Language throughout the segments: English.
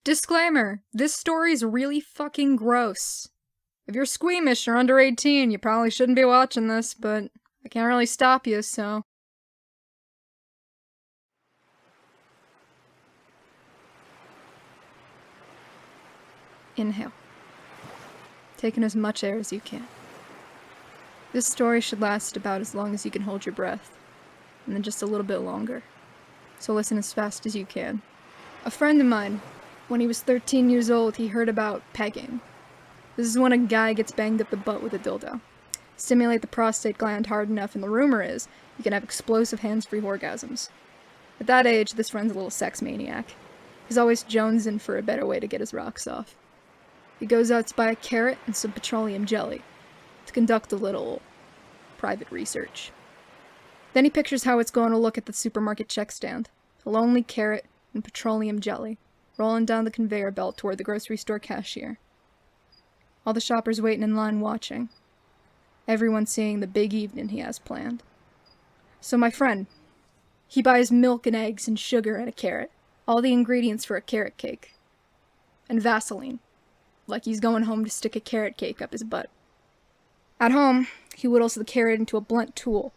Disclaimer, this story's really fucking gross. If you're squeamish or under 18, you probably shouldn't be watching this, but I can't really stop you, so... Inhale. Take in as much air as you can. This story should last about as long as you can hold your breath, and then just a little bit longer. So listen as fast as you can. A friend of mine, when he was 13 years old, he heard about pegging. This is when a guy gets banged up the butt with a dildo. Stimulate the prostate gland hard enough, and the rumor is you can have explosive hands-free orgasms. At that age, this friend's a little sex maniac. He's always jonesing for a better way to get his rocks off. He goes out to buy a carrot and some petroleum jelly to conduct a little private research. Then he pictures how it's going to look at the supermarket check stand. A lonely carrot and petroleum jelly rolling down the conveyor belt toward the grocery store cashier. All the shoppers waiting in line watching. Everyone seeing the big evening he has planned. So my friend, he buys milk and eggs and sugar and a carrot. All the ingredients for a carrot cake. And Vaseline. Like he's going home to stick a carrot cake up his butt. At home, he whittles the carrot into a blunt tool.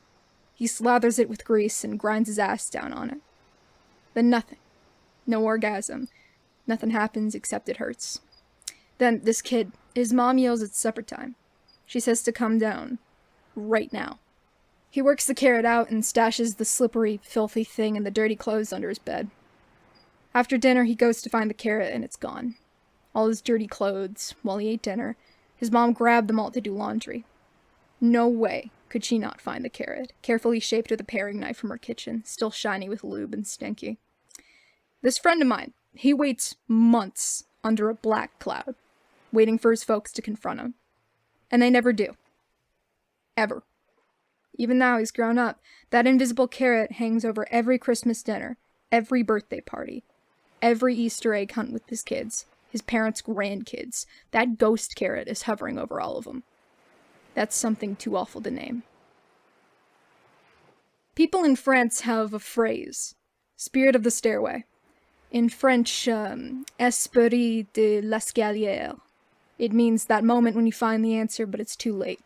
He slathers it with grease and grinds his ass down on it. Then nothing. No orgasm. Nothing happens except it hurts. Then this kid, his mom yells at supper time. She says to come down. Right now. He works the carrot out and stashes the slippery, filthy thing in the dirty clothes under his bed. After dinner, he goes to find the carrot and it's gone. All his dirty clothes, while he ate dinner, his mom grabbed them all to do laundry. No way could she not find the carrot, carefully shaped with a paring knife from her kitchen, still shiny with lube and stinky. This friend of mine, he waits months under a black cloud, waiting for his folks to confront him. And they never do. Ever. Even now he's grown up, that invisible carrot hangs over every Christmas dinner, every birthday party, every Easter egg hunt with his kids, his parents' grandkids. That ghost carrot is hovering over all of them. That's something too awful to name. People in France have a phrase, spirit of the stairway. In French, esprit de l'escalier. It means that moment when you find the answer, but it's too late.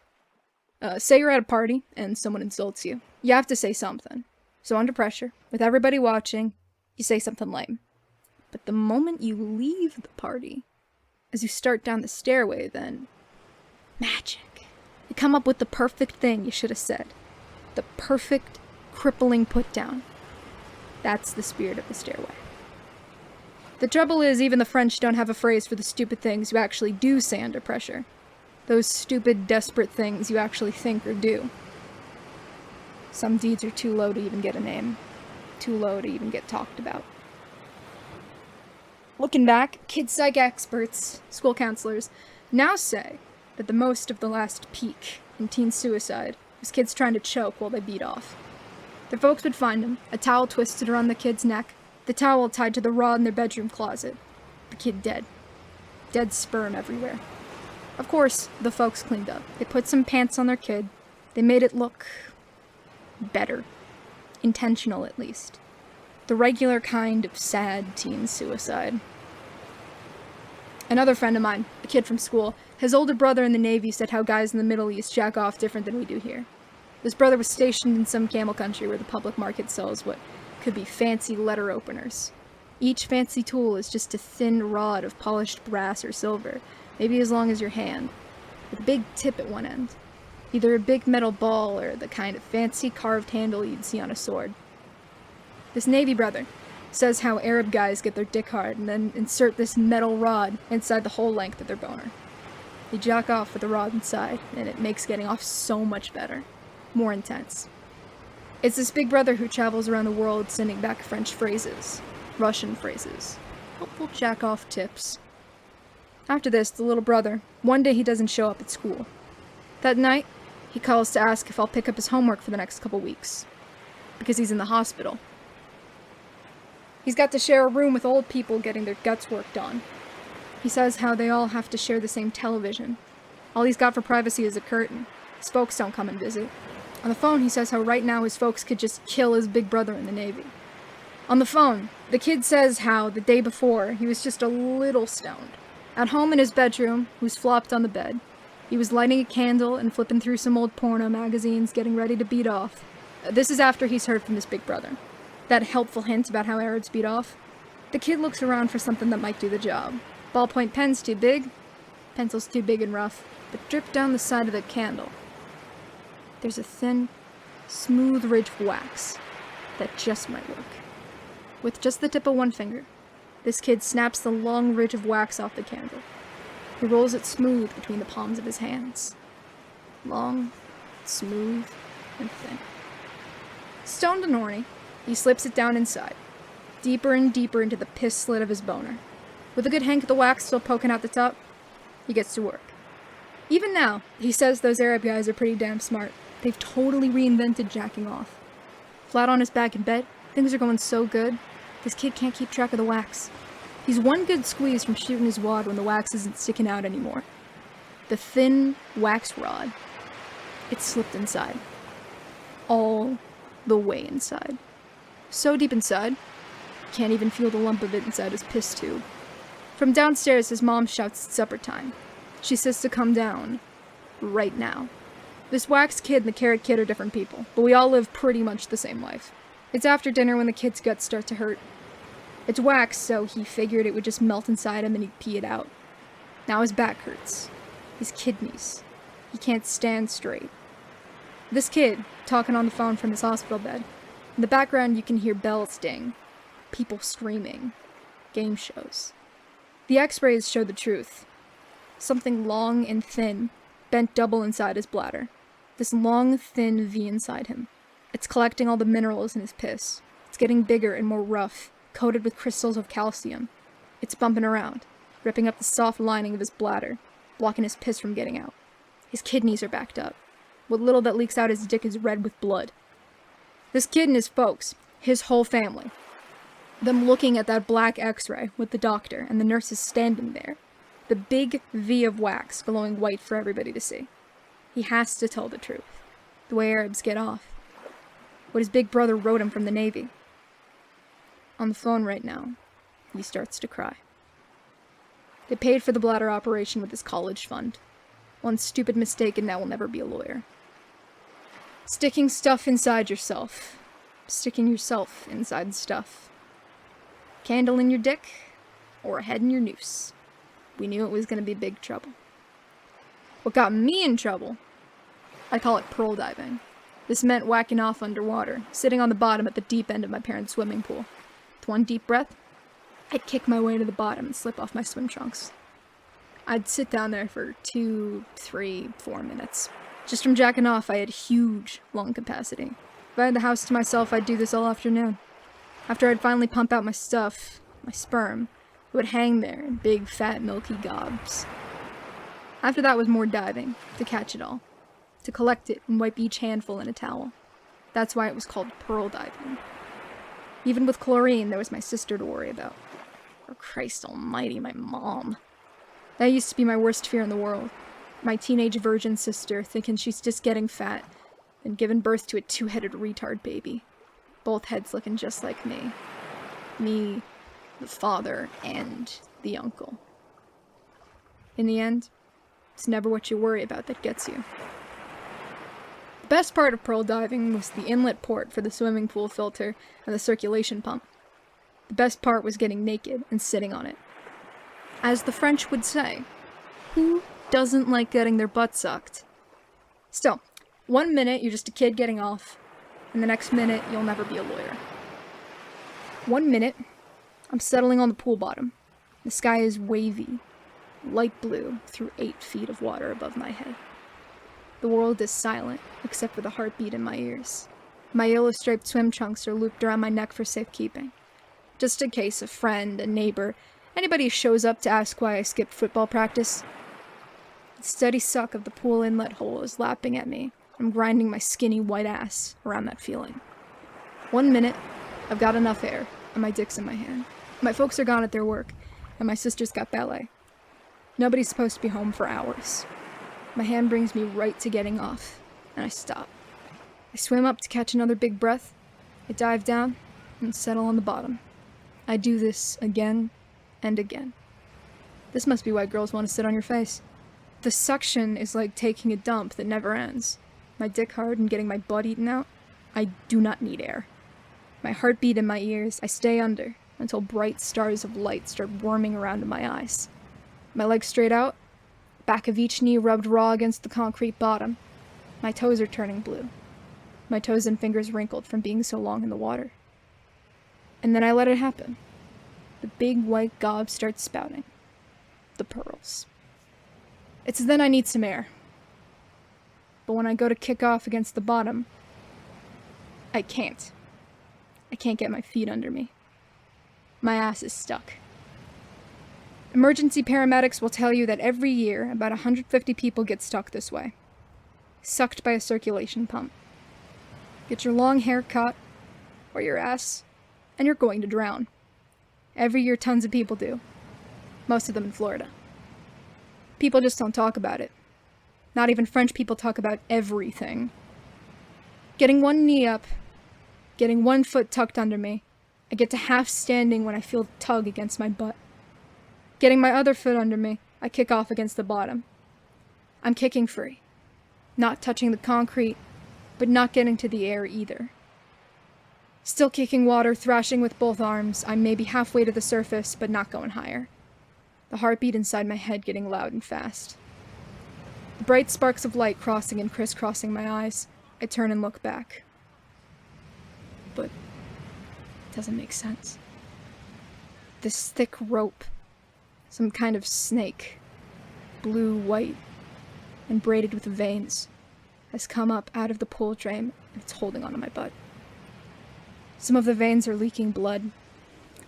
Say you're at a party, and someone insults you. You have to say something. So under pressure, with everybody watching, you say something lame. But the moment you leave the party, as you start down the stairway, then... magic. You come up with the perfect thing you should have said. The perfect, crippling put-down. That's the spirit of the stairway. The trouble is, even the French don't have a phrase for the stupid things you actually do say under pressure. Those stupid, desperate things you actually think or do. Some deeds are too low to even get a name. Too low to even get talked about. Looking back, kid psych experts, school counselors, now say that the most of the last peak in teen suicide was kids trying to choke while they beat off. Their folks would find them, a towel twisted around the kid's neck, the towel tied to the rod in their bedroom closet. The kid dead. Dead sperm everywhere. Of course, the folks cleaned up. They put some pants on their kid. They made it look... better. Intentional, at least. The regular kind of sad teen suicide. Another friend of mine, a kid from school, his older brother in the Navy said how guys in the Middle East jack off different than we do here. This brother was stationed in some camel country where the public market sells what could be fancy letter openers. Each fancy tool is just a thin rod of polished brass or silver, maybe as long as your hand, with a big tip at one end. Either a big metal ball or the kind of fancy carved handle you'd see on a sword. This Navy brother says how Arab guys get their dick hard and then insert this metal rod inside the whole length of their boner. They jack off with the rod inside, and it makes getting off so much better. More intense. It's this big brother who travels around the world sending back French phrases, Russian phrases, helpful jack-off tips. After this, the little brother, one day he doesn't show up at school. That night, he calls to ask if I'll pick up his homework for the next couple weeks, because he's in the hospital. He's got to share a room with old people getting their guts worked on. He says how they all have to share the same television. All he's got for privacy is a curtain. His folks don't come and visit. On the phone, he says how right now his folks could just kill his big brother in the Navy. On the phone, the kid says how, the day before, he was just a little stoned. At home in his bedroom, he was flopped on the bed. He was lighting a candle and flipping through some old porno magazines, getting ready to beat off. This is after he's heard from his big brother. That helpful hint about how Arabs beat off. The kid looks around for something that might do the job. Ballpoint pen's too big, pencil's too big and rough, but drip down the side of the candle. There's a thin, smooth ridge of wax that just might work. With just the tip of one finger, this kid snaps the long ridge of wax off the candle. He rolls it smooth between the palms of his hands. Long, smooth, and thin. Stoned and horny, he slips it down inside, deeper and deeper into the piss slit of his boner. With a good hank of the wax still poking out the top, he gets to work. Even now, he says those Arab guys are pretty damn smart. They've totally reinvented jacking off. Flat on his back in bed, things are going so good, this kid can't keep track of the wax. He's one good squeeze from shooting his wad when the wax isn't sticking out anymore. The thin wax rod, it slipped inside. All the way inside. So deep inside, can't even feel the lump of it inside his piss tube. From downstairs, his mom shouts it's supper time. She says to come down. Right now. This wax kid and the carrot kid are different people, but we all live pretty much the same life. It's after dinner when the kid's guts start to hurt. It's wax, so he figured it would just melt inside him and he'd pee it out. Now his back hurts. His kidneys. He can't stand straight. This kid, talking on the phone from his hospital bed. In the background you can hear bells ding. People screaming. Game shows. The x-rays show the truth. Something long and thin, bent double inside his bladder. This long, thin V inside him. It's collecting all the minerals in his piss. It's getting bigger and more rough, coated with crystals of calcium. It's bumping around, ripping up the soft lining of his bladder, blocking his piss from getting out. His kidneys are backed up. What little that leaks out his dick is red with blood. This kid and his folks, his whole family, them looking at that black x-ray with the doctor and the nurses standing there, the big V of wax glowing white for everybody to see. He has to tell the truth. The way Arabs get off. What his big brother wrote him from the Navy. On the phone right now, he starts to cry. They paid for the bladder operation with his college fund. One stupid mistake and now will never be a lawyer. Sticking stuff inside yourself. Sticking yourself inside stuff. Candle in your dick, or a head in your noose. We knew it was going to be big trouble. What got me in trouble? I call it pearl diving. This meant whacking off underwater, sitting on the bottom at the deep end of my parents' swimming pool. With one deep breath, I'd kick my way to the bottom and slip off my swim trunks. I'd sit down there for 2, 3, 4 minutes. Just from jacking off, I had huge lung capacity. If I had the house to myself, I'd do this all afternoon. After I'd finally pump out my stuff, my sperm, it would hang there in big, fat, milky gobs. After that was more diving, to catch it all. To collect it and wipe each handful in a towel. That's why it was called pearl diving. Even with chlorine, there was my sister to worry about. Or Christ almighty, my mom. That used to be my worst fear in the world. My teenage virgin sister thinking she's just getting fat and giving birth to a 2-headed retard baby. Both heads looking just like me. Me, the father, and the uncle. In the end, it's never what you worry about that gets you. The best part of pearl diving was the inlet port for the swimming pool filter and the circulation pump. The best part was getting naked and sitting on it. As the French would say, who doesn't like getting their butt sucked? Still, 1 minute you're just a kid getting off, and the next minute you'll never be a lawyer. 1 minute, I'm settling on the pool bottom. The sky is wavy, light blue through 8 feet of water above my head. The world is silent, except for the heartbeat in my ears. My yellow-striped swim trunks are looped around my neck for safekeeping. Just in case a friend, a neighbor, anybody shows up to ask why I skipped football practice. The steady suck of the pool inlet hole is lapping at me. I'm grinding my skinny white ass around that feeling. 1 minute, I've got enough air, and my dick's in my hand. My folks are gone at their work, and my sister's got ballet. Nobody's supposed to be home for hours. My hand brings me right to getting off, and I stop. I swim up to catch another big breath. I dive down, and settle on the bottom. I do this again and again. This must be why girls want to sit on your face. The suction is like taking a dump that never ends. My dick hard and getting my butt eaten out. I do not need air. My heartbeat in my ears, I stay under until bright stars of light start worming around in my eyes. My legs straight out, back of each knee rubbed raw against the concrete bottom. My toes are turning blue. My toes and fingers wrinkled from being so long in the water. And then I let it happen. The big white gob starts spouting. The pearls. It's then I need some air. But when I go to kick off against the bottom, I can't. I can't get my feet under me. My ass is stuck. Emergency paramedics will tell you that every year, about 150 people get stuck this way. Sucked by a circulation pump. Get your long hair cut, or your ass, and you're going to drown. Every year tons of people do. Most of them in Florida. People just don't talk about it. Not even French people talk about everything. Getting one knee up, getting one foot tucked under me, I get to half standing when I feel the tug against my butt. Getting my other foot under me, I kick off against the bottom. I'm kicking free. Not touching the concrete, but not getting to the air either. Still kicking water, thrashing with both arms, I'm maybe halfway to the surface, but not going higher. The heartbeat inside my head getting loud and fast. The bright sparks of light crossing and crisscrossing my eyes, I turn and look back. But it doesn't make sense. This thick rope, some kind of snake, blue, white, and braided with veins, has come up out of the pool drain and it's holding onto my butt. Some of the veins are leaking blood,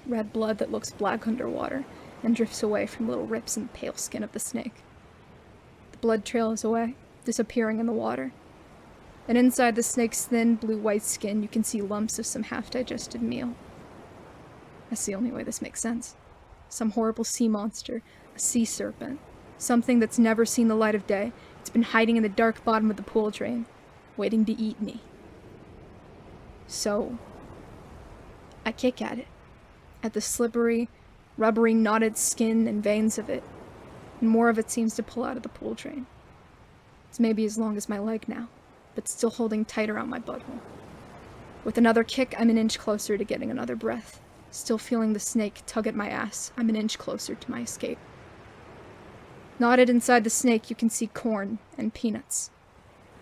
red blood that looks black underwater and drifts away from little rips in the pale skin of the snake. The blood trails away, disappearing in the water. And inside the snake's thin, blue-white skin, you can see lumps of some half-digested meal. That's the only way this makes sense. Some horrible sea monster, a sea serpent, something that's never seen the light of day. It's been hiding in the dark bottom of the pool drain, waiting to eat me. So, I kick at it. At the slippery, rubbery, knotted skin and veins of it, and more of it seems to pull out of the pool drain. It's maybe as long as my leg now, but still holding tight around my butthole. With another kick, I'm an inch closer to getting another breath. Still feeling the snake tug at my ass, I'm an inch closer to my escape. Knotted inside the snake, you can see corn and peanuts.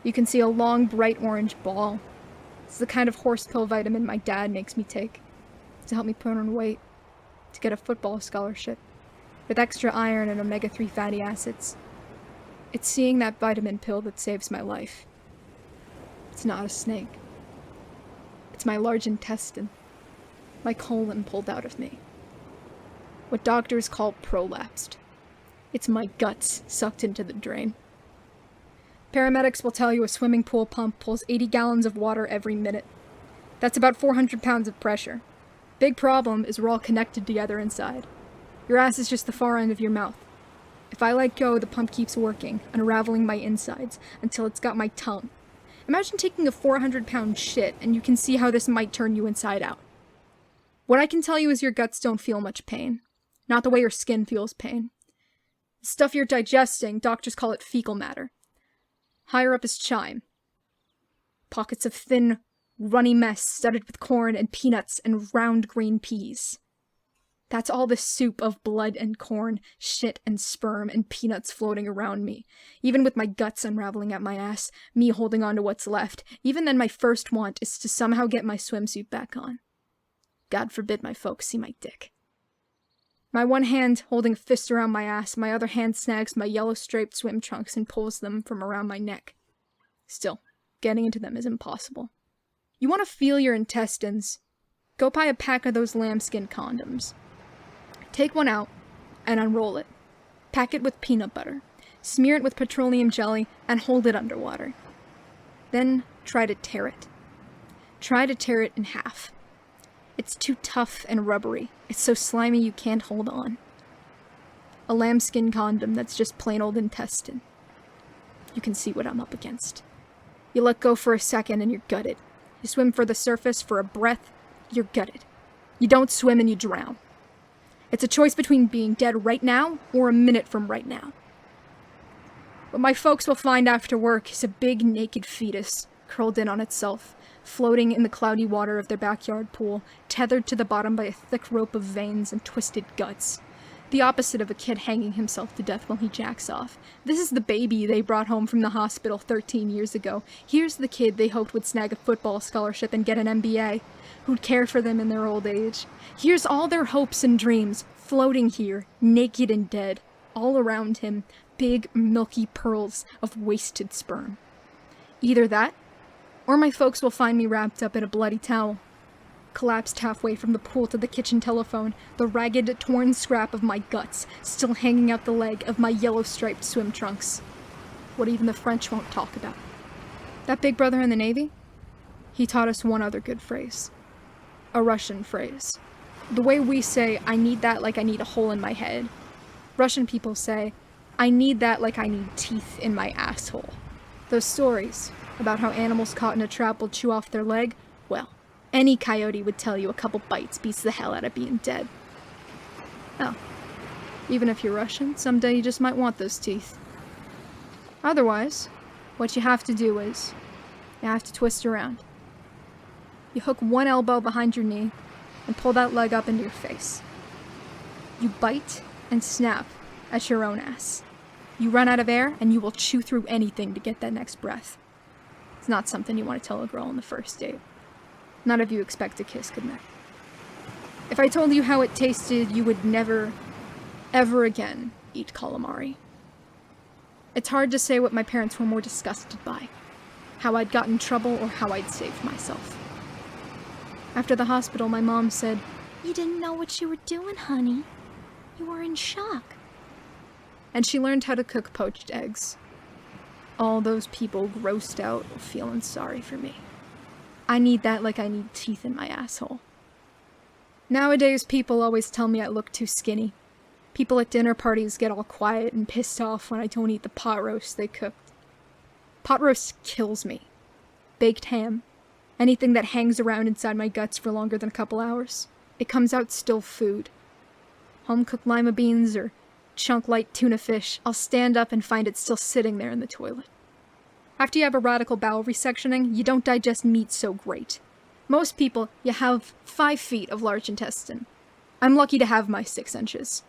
You can see a long, bright orange ball. It's the kind of horse pill vitamin my dad makes me take to help me put on weight, to get a football scholarship, with extra iron and omega-3 fatty acids. It's seeing that vitamin pill that saves my life. It's not a snake. It's my large intestine, my colon pulled out of me. What doctors call prolapsed. It's my guts sucked into the drain. Paramedics will tell you a swimming pool pump pulls 80 gallons of water every minute. That's about 400 pounds of pressure. Big problem is we're all connected together inside. Your ass is just the far end of your mouth. If I let go, the pump keeps working, unraveling my insides, until it's got my tongue. Imagine taking a 400-pound shit, and you can see how this might turn you inside out. What I can tell you is your guts don't feel much pain. Not the way your skin feels pain. The stuff you're digesting, doctors call it fecal matter. Higher up is chyme. Pockets of thin, runny mess studded with corn and peanuts and round green peas. That's all the soup of blood and corn, shit and sperm and peanuts floating around me. Even with my guts unraveling at my ass, me holding on to what's left, even then my first want is to somehow get my swimsuit back on. God forbid my folks see my dick. My one hand holding a fist around my ass, my other hand snags my yellow-striped swim trunks and pulls them from around my neck. Still, getting into them is impossible. You want to feel your intestines? Go buy a pack of those lambskin condoms. Take one out and unroll it. Pack it with peanut butter. Smear it with petroleum jelly and hold it underwater. Then try to tear it. Try to tear it in half. It's too tough and rubbery. It's so slimy you can't hold on. A lambskin condom that's just plain old intestine. You can see what I'm up against. You let go for a second and you're gutted. You swim for the surface for a breath, you're gutted. You don't swim and you drown. It's a choice between being dead right now or a minute from right now. What my folks will find after work is a big naked fetus curled in on itself, floating in the cloudy water of their backyard pool, tethered to the bottom by a thick rope of veins and twisted guts. The opposite of a kid hanging himself to death while he jacks off. This is the baby they brought home from the hospital 13 years ago. Here's the kid they hoped would snag a football scholarship and get an MBA, who'd care for them in their old age. Here's all their hopes and dreams, floating here, naked and dead. All around him, big, milky pearls of wasted sperm. Either that, or my folks will find me wrapped up in a bloody towel, collapsed halfway from the pool to the kitchen telephone, the ragged, torn scrap of my guts still hanging out the leg of my yellow-striped swim trunks. What even the French won't talk about. That big brother in the Navy? He taught us one other good phrase. A Russian phrase. The way we say, I need that like I need a hole in my head. Russian people say, I need that like I need teeth in my asshole. Those stories about how animals caught in a trap will chew off their leg, well, any coyote would tell you a couple bites beats the hell out of being dead. Oh, even if you're Russian, someday you just might want those teeth. Otherwise, what you have to do is, you have to twist around. You hook one elbow behind your knee and pull that leg up into your face. You bite and snap at your own ass. You run out of air and you will chew through anything to get that next breath. It's not something you want to tell a girl on the first date. None of you expect a kiss, goodnight. If I told you how it tasted, you would never, ever again eat calamari. It's hard to say what my parents were more disgusted by. How I'd got in trouble or how I'd saved myself. After the hospital, my mom said, "You didn't know what you were doing, honey. You were in shock." And she learned how to cook poached eggs. All those people grossed out or feeling sorry for me. I need that like I need teeth in my asshole. Nowadays, people always tell me I look too skinny. People at dinner parties get all quiet and pissed off when I don't eat the pot roast they cooked. Pot roast kills me. Baked ham. Anything that hangs around inside my guts for longer than a couple hours. It comes out still food. Home-cooked lima beans or chunk-light tuna fish, I'll stand up and find it still sitting there in the toilet. After you have a radical bowel resectioning, you don't digest meat so great. Most people, you have 5 feet of large intestine. I'm lucky to have my 6 inches.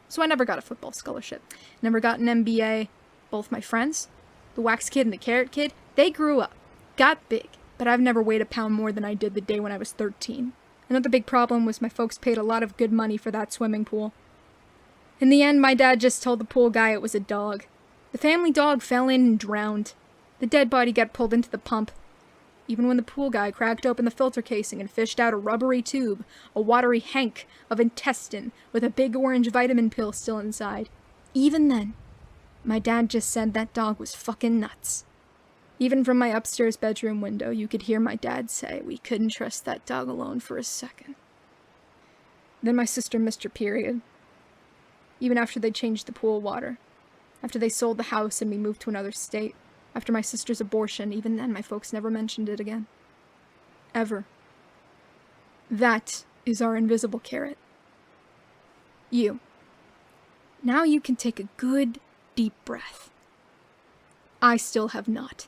So I never got a football scholarship. Never got an MBA. Both my friends, the wax kid and the carrot kid, they grew up, got big, but I've never weighed a pound more than I did the day when I was 13. Another big problem was my folks paid a lot of good money for that swimming pool. In the end, my dad just told the pool guy it was a dog. The family dog fell in and drowned. The dead body got pulled into the pump. Even when the pool guy cracked open the filter casing and fished out a rubbery tube, a watery hank of intestine with a big orange vitamin pill still inside. Even then, my dad just said that dog was fucking nuts. Even from my upstairs bedroom window, you could hear my dad say we couldn't trust that dog alone for a second. Then my sister missed her period. Even after they changed the pool water. After they sold the house and we moved to another state. After my sister's abortion, even then my folks never mentioned it again. Ever. That is our invisible carrot. You. Now you can take a good, deep breath. I still have not.